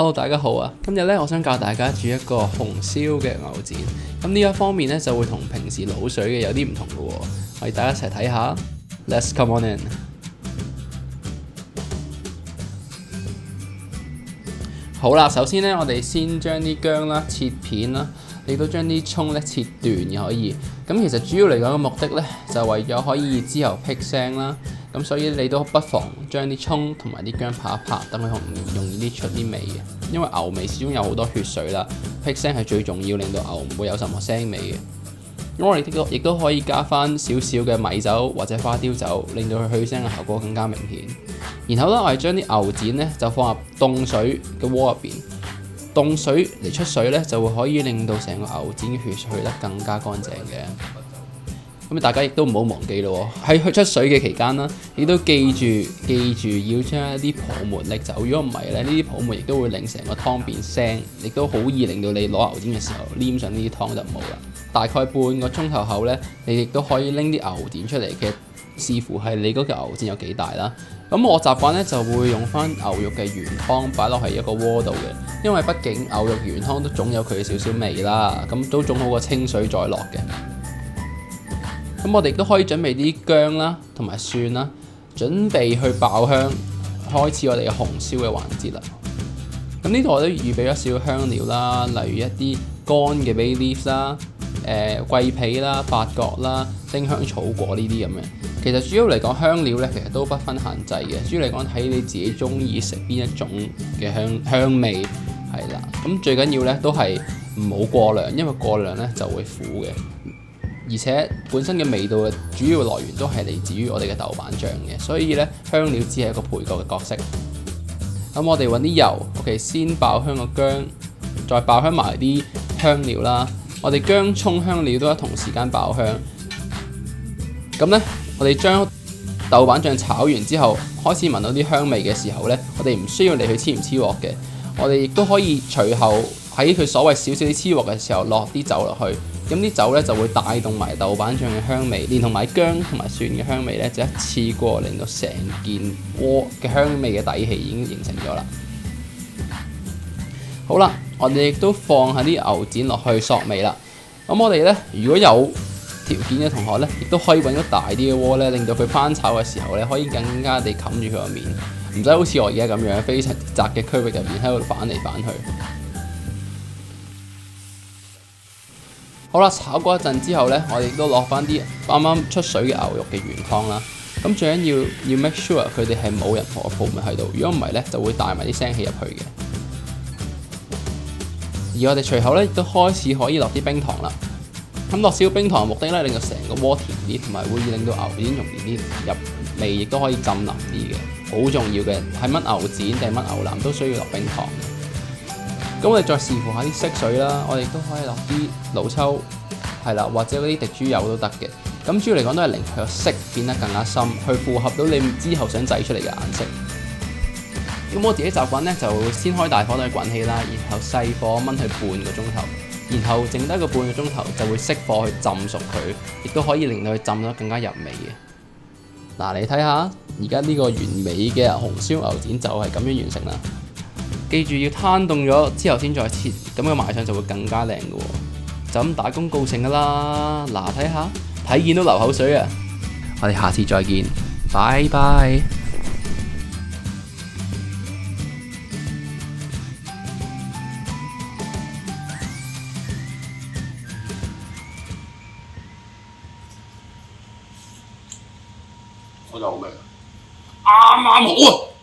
Hello， 大家好啊！今日咧，我想教大家煮一個紅燒嘅牛展。咁呢一方面咧，就會同平時滷水嘅有啲唔同嘅喎。我哋大家一齊睇下。Let's come on in。好啦，首先咧，我哋先將啲薑啦切片啦，亦都將啲葱咧切段嘅可以。咁其實主要嚟講嘅目的咧，就為咗可以之後辟腥啦。咁所以你都不妨將啲葱同埋啲薑拍一拍，等佢容易啲出啲味嘅。因為牛味始終有好多血水啦，辟腥係最重要，令到牛唔會有任何腥味嘅。咁我哋亦都可以加翻少少嘅米酒或者花雕酒，令到佢去腥嘅效果更加明顯。然後咧，我哋將啲牛展咧就放入凍水嘅鍋入邊，凍水嚟出水咧就會可以令到成個牛展嘅血水去得更加乾淨嘅。咁大家亦都唔好忘記咯，喺佢出水嘅期間啦，亦都記住要將一啲泡沫拎走。如果唔係咧，呢啲泡沫亦都會令成個湯變腥，亦都好易令到你攞牛展嘅時候黏上呢啲湯就冇啦。大概半個鐘頭後咧，你亦都可以拎啲牛展出嚟嘅，視乎係你嗰個牛展有幾大啦。咁我習慣咧就會用翻牛肉嘅原湯擺落喺一個鍋度嘅，因為畢竟牛肉原湯都總有佢嘅少少味啦，咁都總好過清水再落嘅。咁我哋都可以準備啲薑啦，同埋蒜啦，準備去爆香，開始我哋嘅紅燒嘅環節啦。咁呢度我都預備咗少少香料啦，例如一啲乾嘅 bay leaf 啦、桂皮啦、八角啦、丁香草果呢啲咁嘅。其實主要嚟講香料咧，其實都不分限制嘅。主要嚟講睇你自己中意食邊一種嘅香味係啦。咁最緊要咧都係唔好過量，因為過量咧就會苦嘅。而且本身嘅味道嘅主要來源都係嚟自於我哋嘅豆瓣醬嘅，所以咧香料只係一個配角嘅角色。咁我哋揾啲油 ，OK， 先爆香個薑，再爆香埋啲香料啦。我哋薑、葱、香料都係同時間爆香。咁咧，我哋將豆瓣醬炒完之後，開始聞到啲香味嘅時候咧，我哋唔需要理佢黐唔黐鑊嘅，我哋亦都可以隨後喺佢所謂少少啲黐鑊嘅時候落啲酒落去。咁啲酒咧就會帶動埋豆瓣醬嘅香味，連同埋薑同埋蒜嘅香味咧，就一次過令到成件鍋嘅香味嘅底氣已經形成咗啦。好啦，我哋亦都放下啲牛展落去索味啦。咁我哋咧，如果有條件嘅同學咧，亦都可以揾個大啲嘅鍋咧，令到佢翻炒嘅時候咧，可以更加地冚住佢個面，唔使好似我而家咁樣非常窄嘅區域入邊喺度反嚟反去。好啦，炒過一陣之後咧，我哋都落翻啲啱啱出水嘅牛肉嘅原湯啦。咁最緊要 make sure 佢哋係冇任何泡沫喺度，如果唔係咧，就會帶埋啲腥氣入去嘅。而我哋隨後咧亦都開始可以落啲冰糖啦。咁落少冰糖嘅目的咧，令到成個鍋甜啲，同埋會令到牛展容易啲入味，亦都可以浸腍啲嘅。好重要嘅係乜牛展定乜牛腩都需要落冰糖。咁我哋再視乎下啲色水啦，我哋都可以落啲老抽，係啦，或者嗰啲滴豬油都得嘅。咁主要嚟講都係令佢個色變得更加深，去符合到你之後想製出嚟嘅顏色。咁我自己習慣咧，就先開大火等佢滾起啦，然後細火燜佢半個鐘頭，然後剩低個半個鐘頭就會熄火去浸熟佢，亦都可以令到佢浸得更加入味嘅。嗱，你睇下，而家呢個完美嘅紅燒牛展就係咁樣完成啦。記住要攤凍咗之後先再切，咁個賣相就會更加靚嘅喎。就咁打功告成㗎啦。嗱，睇下，睇見都流口水啊！我哋下次再見，拜拜。我就好味，啱啱好啊！